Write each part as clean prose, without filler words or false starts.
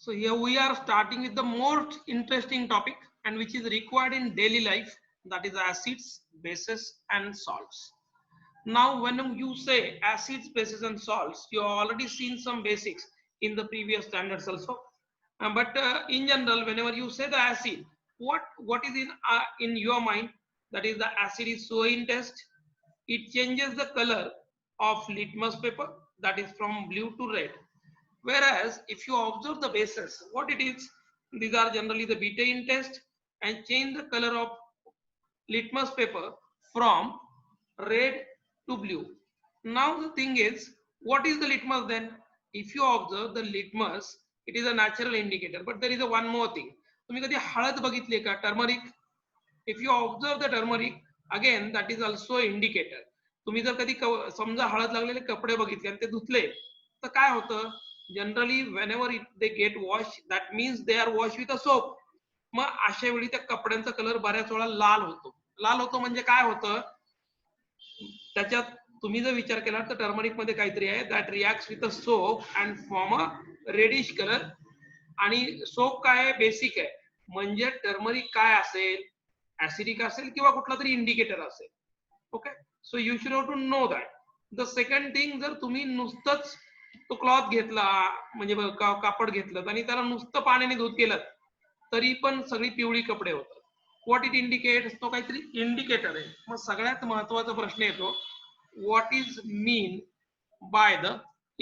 So here we are starting with the most interesting topic and which is required in daily life, that is acids, bases and salts. Now when you say acids, bases and salts, you have already seen some basics in the previous standards also. But in general, whenever you say the acid, what is in your mind? That is the acid is so in test, it changes the color of litmus paper, that is from blue to red. Whereas if you observe the bases, what it is, these are generally the betaine test and change the color of litmus paper from red to blue. Now the thing is, what is the litmus then? If you observe the litmus, it is a natural indicator. But there is a one more thing. तुम्ही कधी हळद बघितली का? Turmeric. If you observe the turmeric, again that is also indicator. तुम्ही जर कधी समजा हळद लागलेले कपडे बघितले आणि ते धुतले तर काय होतं? Generally whenever they get washed, that means they are washed with a soap. मग अशा वेळी त्या कपड्यांचा कलर बऱ्याच वेळा लाल होतो. लाल होतो म्हणजे काय होतं? त्याच्यात तुम्ही जर विचार केला तर टर्मरिक मध्ये काहीतरी आहे that reacts with a soap and form a reddish colour. आणि सोप काय आहे? बेसिक आहे. म्हणजे टर्मरिक काय असेल? ऍसिडिक असेल किंवा कुठला तरी इंडिकेटर असेल. Okay, so you should have to know that. The second thing, जर तुम्ही नुसतंच तो क्लॉथ घेतला म्हणजे कापड घेतलं आणि त्याला नुसतं पाण्याने धुत केलं तरी पण सगळी पिवळी कपडे होतात. What it indicates? तो काहीतरी इंडिकेटर आहे. मग सगळ्यात महत्वाचा प्रश्न येतो, what is mean by the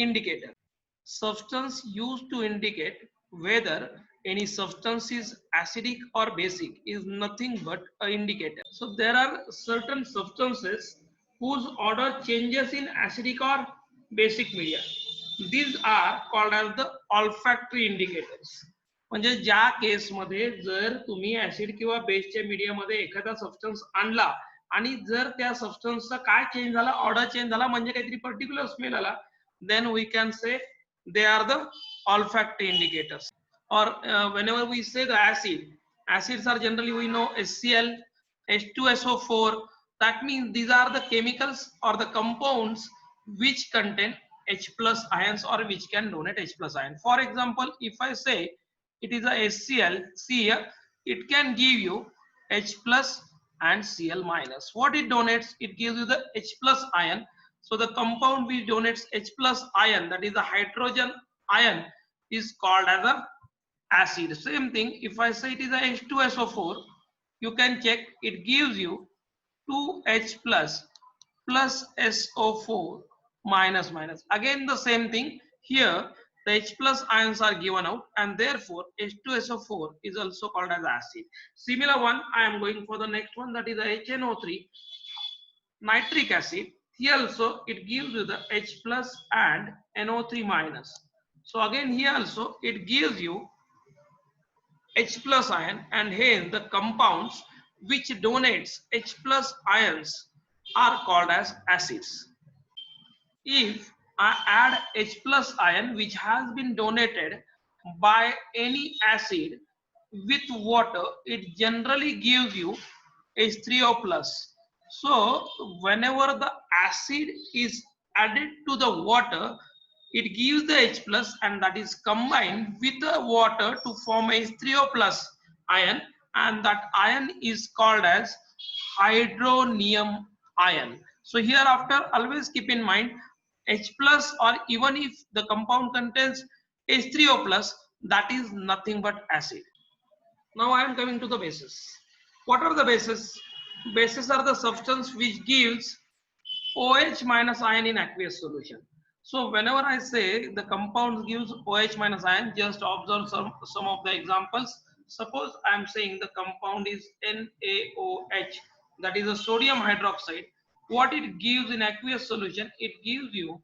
indicator? Substance used to indicate whether any substance is acidic or basic is nothing but an indicator. So there are certain substances whose order changes in acidic or basic media. These are called as the olfactory indicators. म्हणजे ज्या केसमध्ये जर तुम्ही acid किंवा बेसच्या मीडियामध्ये एखादा substance आणला आणि जर त्या सबस्टन्सचा काय चेंज झाला, ऑर्डर चेंज झाला, म्हणजे काहीतरी पर्टिक्युलर स्मेल आला, then we can say they are the olfactory indicators. Or whenever we say the acids are generally, we know HCl, H2SO4. That means these are the chemicals or the compounds which contain H plus ions or which can donate H plus ion. For example, if I say it is a HCl, see here, it can give you H plus and Cl minus. What it donates? It gives you the H plus ion. So the compound which donates H plus ion, that is the hydrogen ion, is called as a acid. Same thing, if I say it is a H2SO4, you can check, it gives you 2H plus plus SO4 minus minus. Again the same thing here, the H plus ions are given out and therefore H2SO4 is also called as acid. Similar one, I am going for the next one, that is the HNO3, nitric acid. Here also it gives you the H plus and NO3 minus. So again here also it gives you H plus ion, and hence the compounds which donates H plus ions are called as acids. If I add H plus ion which has been donated by any acid with water, it generally gives you H3O plus. So whenever the acid is added to the water, it gives the H plus and that is combined with the water to form H3O plus ion, and that ion is called as hydronium ion. So hereafter always keep in mind H plus, or even if the compound contains H3O plus, that is nothing but acid. Now I am coming to the bases. What are the bases? Bases are the substance which gives OH minus ion in aqueous solution. So whenever I say the compound gives OH minus ion, just observe some of the examples. Suppose I am saying the compound is NaOH, that is a sodium hydroxide. What it gives in aqueous solution? It gives you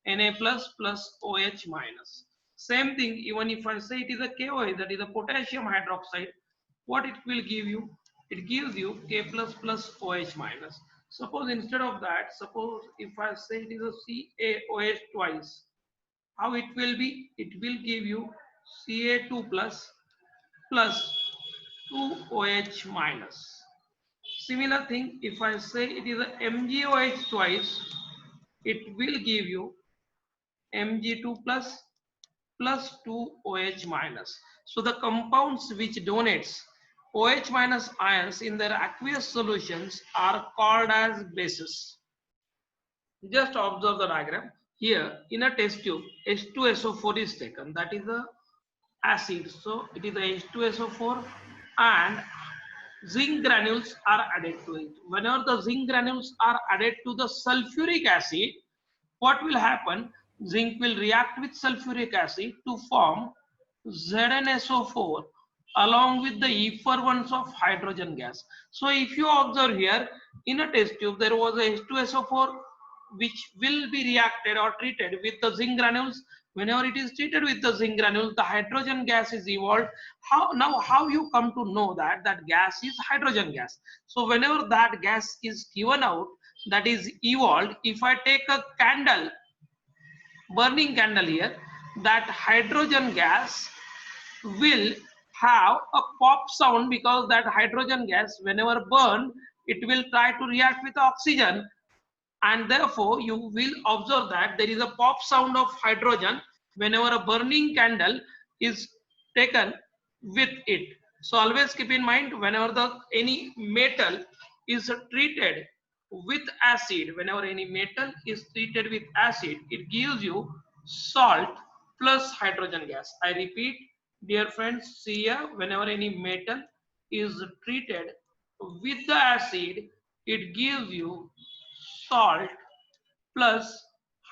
Na plus plus OH minus. Same thing, even if I say it is a KOH, that is a potassium hydroxide, what it will give you? It gives you K plus plus OH minus. Suppose instead of that, suppose if I say it is a CaOH twice, how it will be? It will give you Ca2 plus plus 2OH minus. Similar thing, if I say it is a MgOH twice, it will give you Mg2 plus plus 2OH minus. So the compounds which donates OH minus ions in their aqueous solutions are called as bases. Just observe the diagram. Here in a test tube, H2SO4 is taken. That is the acid. So it is the H2SO4 and zinc granules are added to it. Whenever the zinc granules are added to the sulfuric acid, what will happen? Zinc will react with sulfuric acid to form ZnSO4 along with the effervescence of hydrogen gas. So if you observe here in a test tube, there was a H2SO4 which will be reacted or treated with the zinc granules. Whenever it is treated with the zinc granules, the hydrogen gas is evolved. How you come to know that that gas is hydrogen gas? So whenever that gas is given out, that is evolved, if I take a candle, burning candle here, that hydrogen gas will have a pop sound, because that hydrogen gas whenever burned, it will try to react with oxygen, and therefore you will observe that there is a pop sound of hydrogen whenever a burning candle is taken with it. So always keep in mind, whenever the any metal is treated with acid, whenever any metal is treated with acid, it gives you salt plus hydrogen gas. I repeat, dear friends, see here, whenever any metal is treated with the acid, it gives you salt plus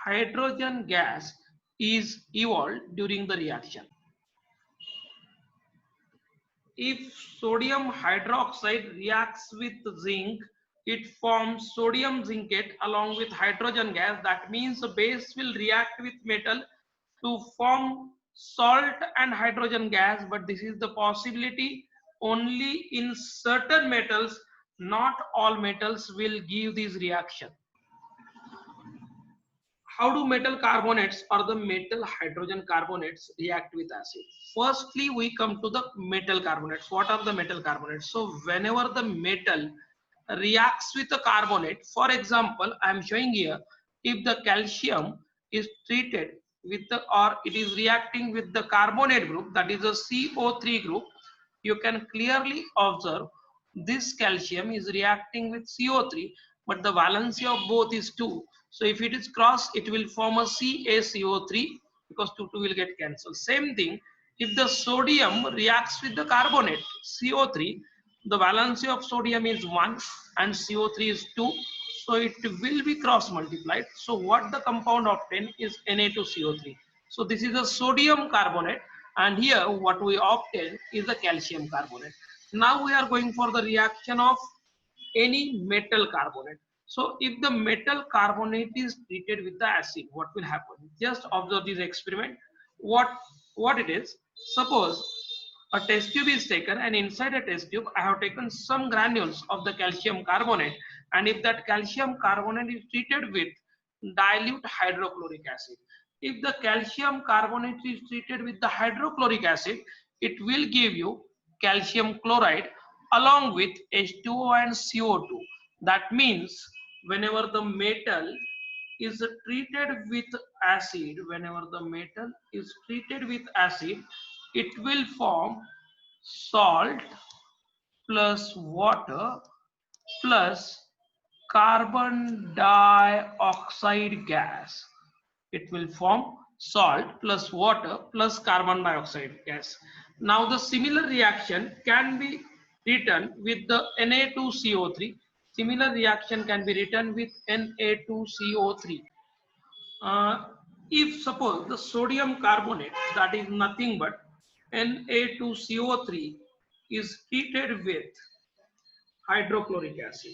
hydrogen gas is evolved during the reaction. If sodium hydroxide reacts with zinc, it forms sodium zincate along with hydrogen gas. That means the base will react with metal to form salt and hydrogen gas, but this is the possibility only in certain metals. Not all metals will give this reaction. How do metal carbonates or the metal hydrogen carbonates react with acid? Firstly, we come to the metal carbonates. What are the metal carbonates? So whenever the metal reacts with a carbonate, for example, I am showing here, if the calcium is treated with the, or it is reacting with the carbonate group, that is a CO3 group, you can clearly observe this calcium is reacting with CO3, but the valency of both is 2. So if it is cross, it will form a CaCO3, because 2 will get cancelled. Same thing, if the sodium reacts with the carbonate CO3, the valency of sodium is 1 and CO3 is 2. So it will be cross multiplied. So what the compound obtained is Na2CO3. So this is a sodium carbonate, and here what we obtain is a calcium carbonate. Now we are going for the reaction of any metal carbonate. So if the metal carbonate is treated with the acid, what will happen? Just observe this experiment. What it is? Suppose a test tube is taken, and inside a test tube I have taken some granules of the calcium carbonate, and if that calcium carbonate is treated with dilute hydrochloric acid, if the calcium carbonate is treated with the hydrochloric acid, it will give you calcium chloride along with H2O and CO2. That means whenever the metal is treated with acid, whenever the metal is treated with acid, it will form salt plus water plus carbon dioxide gas. It will form salt plus water plus carbon dioxide gas. Now the similar reaction can be written with the Na2CO3. Similar reaction can be written with Na2CO3. Uh, if suppose the sodium carbonate, that is nothing but Na2CO3, is treated with hydrochloric acid.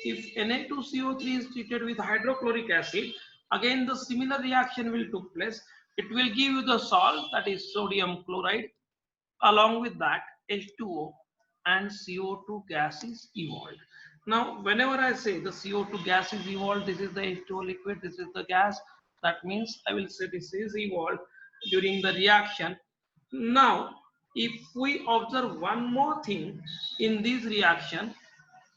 If Na2CO3 is treated with hydrochloric acid, again the similar reaction will take place. It will give you the salt, that is sodium chloride, along with that H2O and CO2 gas is evolved. Now whenever I say the CO2 gas is evolved, this is the H2O liquid, this is the gas, that means I will say this is evolved during the reaction. Now if we observe one more thing in this reaction,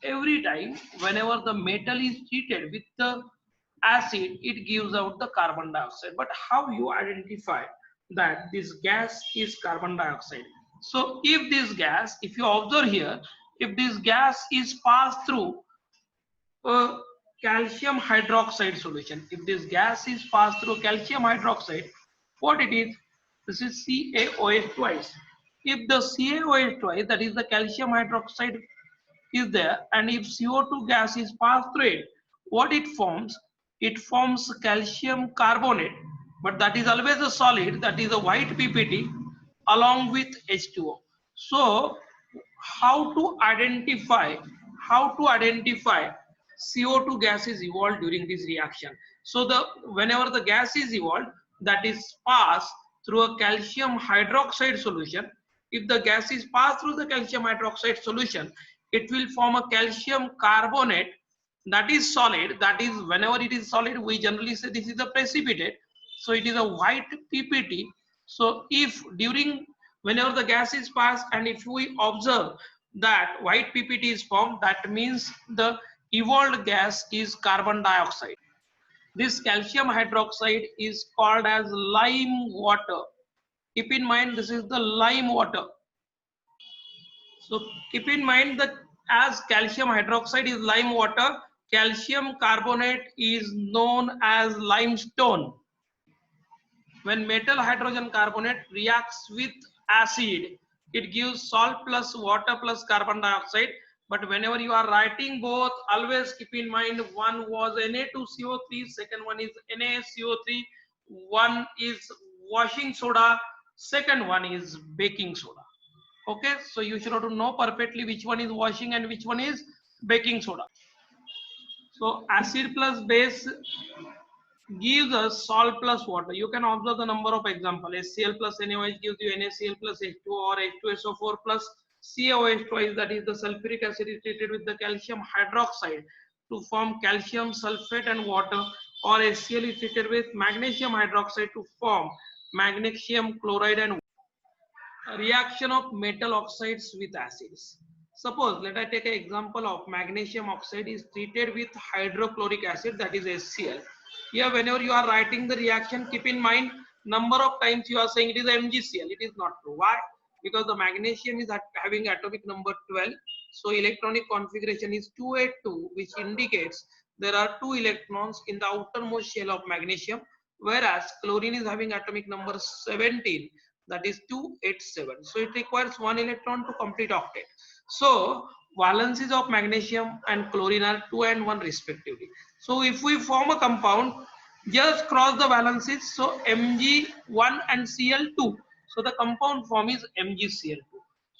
every time whenever the metal is treated with the acid, it gives out the carbon dioxide. But how you identify that this gas is carbon dioxide. So if this gas, if you observe here, if this gas is passed through a calcium hydroxide solution, if this gas is passed through calcium hydroxide, what it is? This is CaOH twice. If the CaOH twice, that is the calcium hydroxide is there, and if CO2 gas is passed through it, what it forms? It forms calcium carbonate, but that is always a solid, that is a white PPT along with H2O. So how to identify, how to identify CO2 gas is evolved during this reaction? So the whenever the gas is evolved, that is passed through a calcium hydroxide solution. If the gas is passed through the calcium hydroxide solution, it will form a calcium carbonate, that is solid. That is, whenever it is solid, we generally say this is a precipitate. So it is a white PPT. So if during, whenever the gas is passed, and if we observe that white PPT is formed, that means the evolved gas is carbon dioxide. This calcium hydroxide is called as lime water. Keep in mind, this is the lime water. So keep in mind that as calcium hydroxide is lime water, calcium carbonate is known as limestone. When metal hydrogen carbonate reacts with acid, it gives salt plus water plus carbon dioxide. But whenever you are writing both, always keep in mind one was Na2CO3, second one is NaCO3, one is washing soda, second one is baking soda. Okay, so you should have to know perfectly which one is washing and which one is baking soda. So acid plus base gives us salt plus water. You can observe the number of examples. HCl plus NaOH gives you NaCl plus H2O, or H2SO4 plus CaOH twice, that is the sulfuric acid is treated with the calcium hydroxide to form calcium sulfate and water, or HCl is treated with magnesium hydroxide to form magnesium chloride and water. Reaction of metal oxides with acids. Suppose, let I take an example of magnesium oxide is treated with hydrochloric acid, that is HCl. Here, whenever you are writing the reaction, keep in mind number of times you are saying it is MgCl. It is not true. Why? Because the magnesium is having atomic number 12. So electronic configuration is 282, which indicates there are 2 electrons in the outermost shell of magnesium, whereas chlorine is having atomic number 17, that is 287. So it requires 1 electron to complete octet. So valencies of magnesium and chlorine are 2 and 1 respectively. So if we form a compound, just cross the valencies. So Mg1 and Cl2. So the compound form is MgCl2.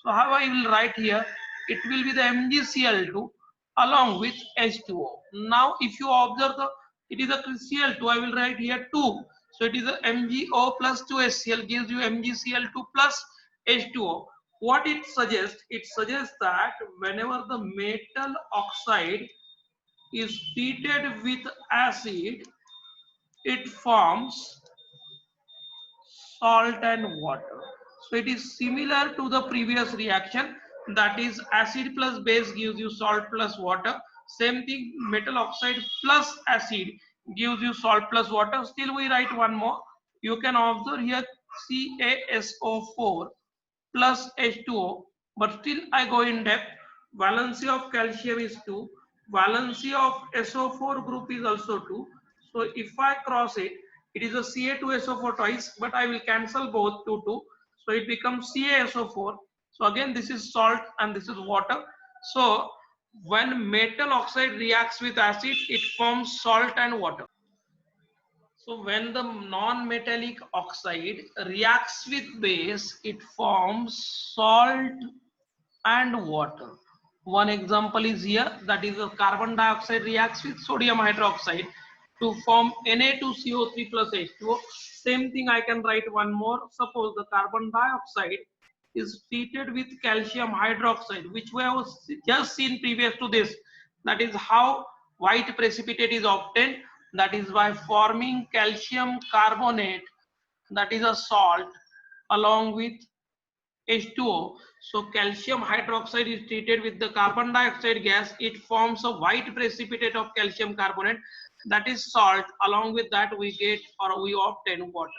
So how I will write here? It will be the MgCl2 along with H2O. Now if you observe the, it is a Cl2, I will write here 2. So it is a MgO plus 2HCl gives you MgCl2 plus H2O. What it suggests? It suggests that whenever the metal oxide is treated with acid, it forms salt and water. So it is similar to the previous reaction, that is acid plus base gives you salt plus water. Same thing, metal oxide plus acid gives you salt plus water. Still we write one more. You can observe here CaSO4 plus H2O, but still I go in depth. Valency of calcium is 2. Valency of SO4 group is also 2. So if I cross it, it is a Ca2SO4 twice, but I will cancel both 2 2. So it becomes CaSO4. So again this is salt and this is water. So when metal oxide reacts with acid, it forms salt and water. So when the non-metallic oxide reacts with base, it forms salt and water. One example is here, that is the carbon dioxide reacts with sodium hydroxide to form Na2CO3 plus H2O. Same thing I can write one more. Suppose the carbon dioxide is treated with calcium hydroxide, which we have just seen previous to this. That is how white precipitate is obtained. That is by forming calcium carbonate, that is a salt, along with H2O. So calcium hydroxide is treated with the carbon dioxide gas. It forms a white precipitate of calcium carbonate, that is salt. Along with that we get, or we obtain water.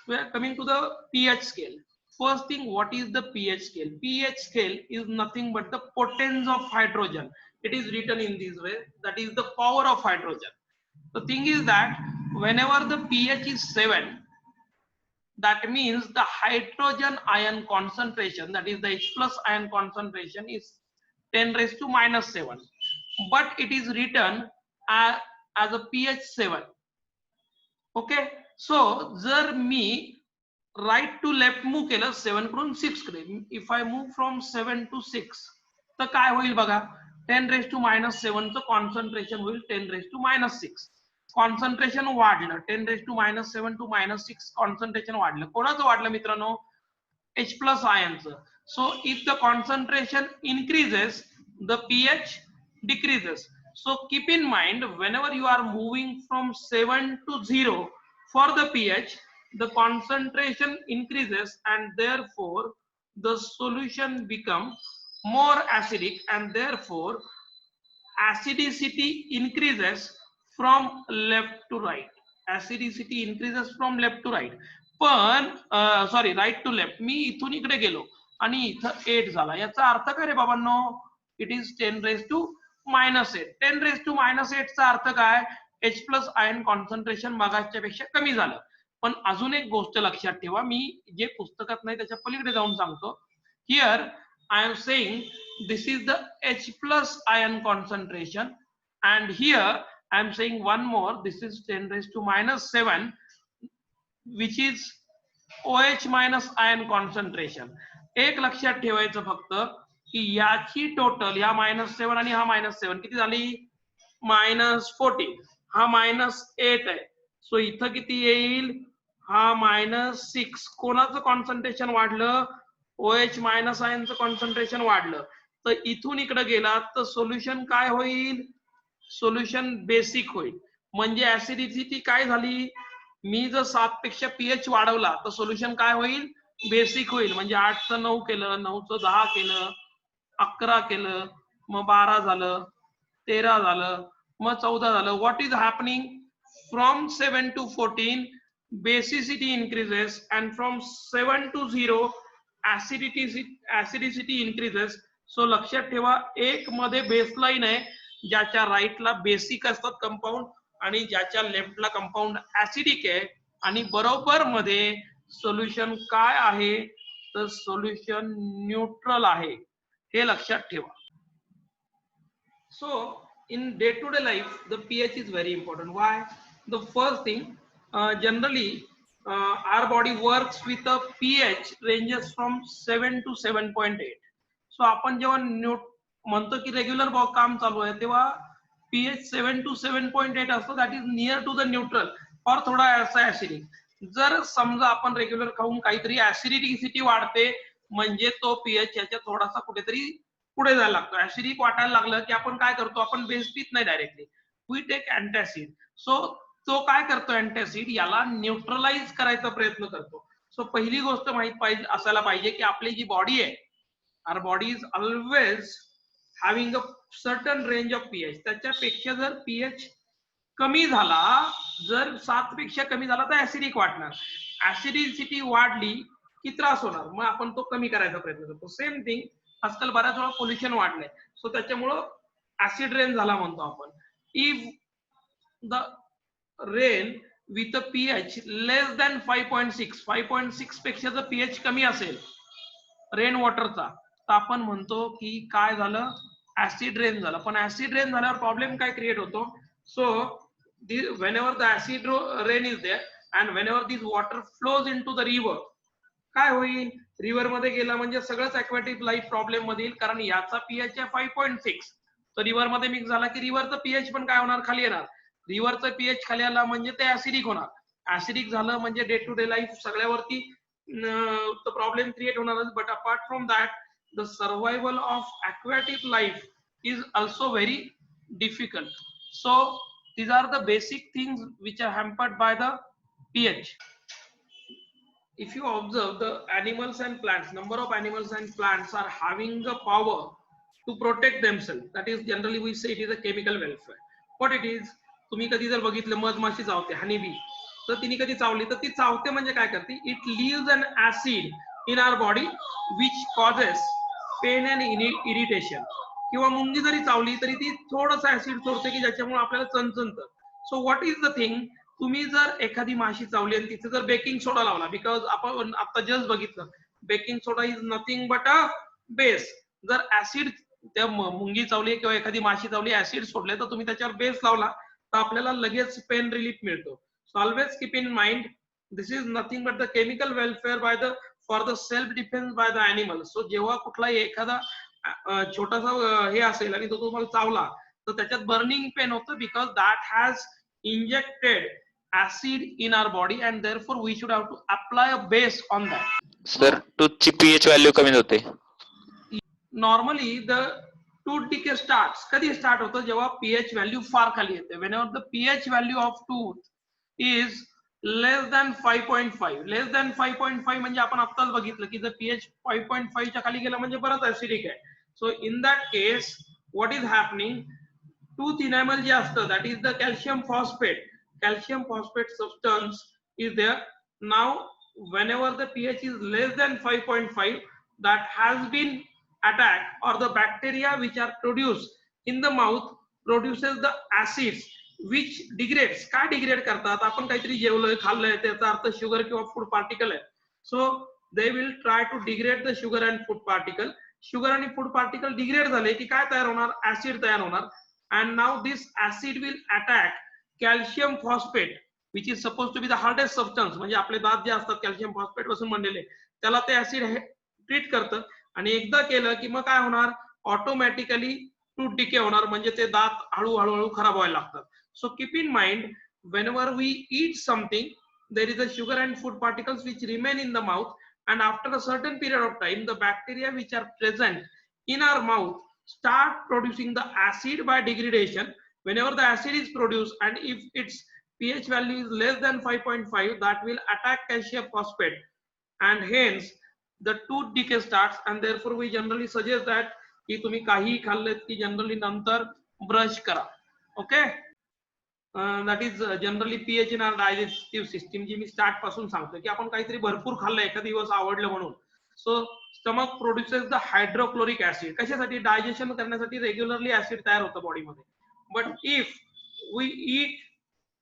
we are coming to the pH scale. First thing, what is the pH scale? pH scale is nothing but the potence of hydrogen. It is written in this way, that is the power of hydrogen. The thing is that whenever the pH is 7, that means the hydrogen ion concentration, that is the H plus ion concentration, is 10 raised to minus 7, but it is written as a pH 7. Okay, सो जर मी right to left move केलं 7 कडून 6 कडे, if I move from 7 to 6, तर काय होईल बघा, 10 raised to minus 7 चं concentration होईल 10 raised to minus 6. कॉन्सन्ट्रेशन वाढलं, 10 raised to minus 7 to minus 6 concentration वाढलं. कोणाचं वाढलं मित्रांनो? H plus ions. So if the concentration increases, the pH decreases. So keep in mind, whenever you are moving from 7 to 0 for the pH, the concentration increases and therefore the solution becomes more acidic, and therefore acidicity increases from left to right. Acidicity increases from left to right. पण sorry, right to left, मी इथून इकडे गेलो आणि इथं 8 झाला. याचा अर्थ काय रे बाबांनो? It is 10 raised to minus 8. 10 raised to minus 8 चा अर्थ काय? H प्लस आयन कॉन्सन्ट्रेशन मागाच्या पेक्षा कमी झालं. पण अजून एक गोष्ट लक्षात ठेवा, मी जे पुस्तकात नाही त्याच्या पलीकडे जाऊन सांगतो. Here I am saying this is the H plus ion concentration, and here I am saying one more, this is 10 raised to minus 7, which is OH minus ion concentration. एक लक्षात ठेवायचं फक्त की याची टोटल, या -7 आणि हा -7 किती झाली? -14. हा -8 आहे, सो इथं किती येईल? हा -6. कोणाचं कॉन्सन्ट्रेशन वाढलं? OH मायनस आयनचं कॉन्सन्ट्रेशन वाढलं. तर इथून इकडे गेला तर सोल्युशन काय होईल? सोल्युशन बेसिक होईल. म्हणजे ऍसिडिटी काय झाली? मी जर 7 पेक्षा पीएच वाढवला तर सोल्युशन काय होईल? बेसिक होईल. म्हणजे 8चं 9 केलं, 9चं 10 केलं, 11 केलं, मग 12 झालं, 13 झालं, मग 14 झालं. What is happening? From 7 to 14 basicity increases, and from 7 to 0 acidicity increases. सो लक्षात ठेवा, एक मध्ये बेसलाईन आहे, ज्याच्या राईटला बेसिक असतात कंपाऊंड आणि ज्याच्या लेफ्टला कंपाऊंड ऍसिडिक आहे, आणि बरोबर मध्ये सोल्युशन काय आहे? तर सोल्युशन न्यूट्रल आहे, हे लक्षात ठेवा. सो in day-to-day life, the pH is very important. Why? The first thing, generally our body works with a pH ranges from 7 to 7.8. सो आपण जेव्हा म्हणतो की रेग्युलर काम चालू आहे, तेव्हा पीएच 7 to 7.8 असतो, that is near to the neutral और थोडा ऐसा ऍसिडिक. जर समजा आपण रेग्युलर खाऊन काहीतरी ऍसिडिटी वाढते, म्हणजे तो पीएच याच्या थोडासा कुठेतरी पुढे जायला लागतो. ऍसिडिक वाटायला लागलं की आपण काय करतो? आपण बेस पित नाही डायरेक्टली, वी टेक अँटॅसिड. सो तो काय करतो? अँटॅसिड याला न्यूट्रलाइज करायचा प्रयत्न करतो. सो पहिली गोष्ट माहित असायला पाहिजे की आपली जी बॉडी आहे, our body is always having a certain range of pH. त्याच्यापेक्षा जर pH कमी झाला, जर 7 पेक्षा कमी झाला तर ऍसिडिक वाटणार. ऍसिडिसिटी वाढली की त्रास होणार, मग आपण तो कमी करायचा प्रयत्न करतो. सेम थिंग, आजकाल बऱ्याच वेळा पोल्युशन वाढलंय, सो त्याच्यामुळं ऍसिड रेन झाला म्हणतो आपण. If the rain with a pH less than 5.6 पेक्षा जर पीएच कमी असेल रेन वॉटरचा, तर आपण म्हणतो की काय झालं? ऍसिड रेन झालं. पण ऍसिड रेन झाल्यावर प्रॉब्लेम काय क्रिएट होतो? सो whenever the acid rain is there and whenever this water flows into the river, काय होईल? रिव्हर मध्ये गेला म्हणजे सगळंच अक्वॅटिक लाईफ प्रॉब्लेम मध्ये येईल, कारण याचा पीएच आहे 5.6. तर रिव्हर मध्ये मिक्स झाला की रिव्हरचं पीएच पण काय होणार? खाली येणार. रिव्हरचं पीएच खाली आला म्हणजे ते ऍसिडिक होणार. ऍसिडिक झालं म्हणजे डे टू डे लाईफ सगळ्यावरती प्रॉब्लेम क्रिएट होणारच. But apart from that, the survival of aquatic life is also very difficult. So these are the basic things which are hampered by the pH. If you observe, the animals and plants, number of animals and plants are having the power to protect themselves. That is, generally we say it is a chemical welfare. What it is, तुम्ही कधी जर बघितलं, मधमाशी चावते, honey bee, तर तिने कधी चावली तर ती चावते म्हणजे काय करते, it leaves an acid in our body which causes pain and irritation. किंवा मुंगी जरी चावली तरी ती थोडंसं ऍसिड सोडते की ज्याच्यामुळे आपल्याला चणचणतं. So what is the thing, तुम्ही जर एखादी माशी चावली आणि तिथे जर बेकिंग सोडा लावला, बिकॉज आपण आता जस्ट बघितलं baking soda is nothing but a base. जर ऍसिड त्या मुंगी चावली किंवा एखादी माशी चावली ऍसिड सोडले तर तुम्ही त्याच्यावर बेस लावला तर आपल्याला लगेच पेन रिलीफ मिळतो. So always keep in mind this is nothing but the chemical welfare by the for the self defence by the animal. So जेव्हा कुठलाही एखादा छोटासा हे असेल आणि तो तुम्हाला चावला तर त्याच्यात बर्निंग पेन होतं because that has injected acid in our body and therefore we should have to apply a base on that. Sir टूथची पीएच व्हॅल्यू कमी होते. Normally the tooth decay starts कधी स्टार्ट होतं, जेव्हा pH व्हॅल्यू फार खाली येते. whenever the pH value of tooth is less than 5.5, less than 5.5 म्हणजे आपण आत्ताच बघितलं की जर pH 5.5 च्या खाली गेला म्हणजे बरंच ऍसिडिक आहे. So in that case what is happening, tooth enamel जे असतं that is the calcium phosphate substance is there. Now whenever the pH is less than 5.5, that has been attacked or the bacteria which are produced in the mouth produces the acids which degrades. का degrade करतात, आपण काहीतरी जेवलोय खाल्लंय त्याचा अर्थ sugar किंवा food particle आहे. So they will try to degrade the sugar and food particle. Sugar आणि फूड पार्टिकल डिग्रेड झाले की काय तयार होणार, ऍसिड तयार होणार. and now this acid will attack calcium phosphate which is supposed to be the hardest substance. म्हणजे आपले दात जे असतात कॅल्शियम फॉस्फेट पासून बनलेले त्याला ते ऍसिड ट्रीट करतं आणि एकदा केलं की मग काय होणार, ऑटोमॅटिकली टूथ डिके होणार म्हणजे ते दात हळूहळू खराब व्हायला लागतात. So keep in mind whenever we eat something there is a sugar and food particles which remain in the mouth and after a certain period of time the bacteria which are present in our mouth start producing the acid by degradation. Whenever the acid is produced and if its pH value is less than 5.5, that will attack calcium phosphate and hence the tooth decay starts. And therefore we generally suggest that की तुम्ही काही खाल्लेत की generally नंतर brush करा. Okay, that is generally pH in our digestive system जी मी start पासून सांगतो की आपण काहीतरी भरपूर खाल्लं एखादा दिवस आवडलं म्हणून. So stomach produces the hydrochloric acid. कशासाठी, डायजेशन करण्यासाठी रेग्युलरली ऍसिड तयार होतं बॉडीमध्ये. But if we eat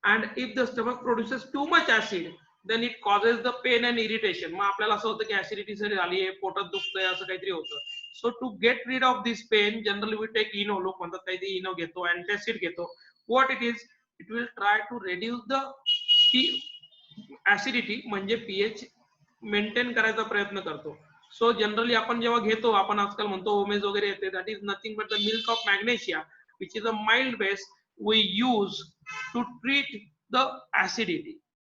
and if the stomach produces too much acid then it causes the pain and irritation. मग आपल्याला असं होतं की ऍसिडिटी झाली आहे, पोटात दुखतंय, असं काहीतरी होतं. So to get rid of this pain generally we take Eno. लोक म्हणतात काहीतरी इनो घेतो, अँटॅसिड घेतो. What it is, it will try to reduce the acidity म्हणजे pH मेंटेन करायचा प्रयत्न करतो. सो जनरली आपण जेव्हा घेतो, आपण आजकाल म्हणतो ओमेज वगैरे येते, that is nothing but the milk of magnesia which is a mild base we use to treat the acidity.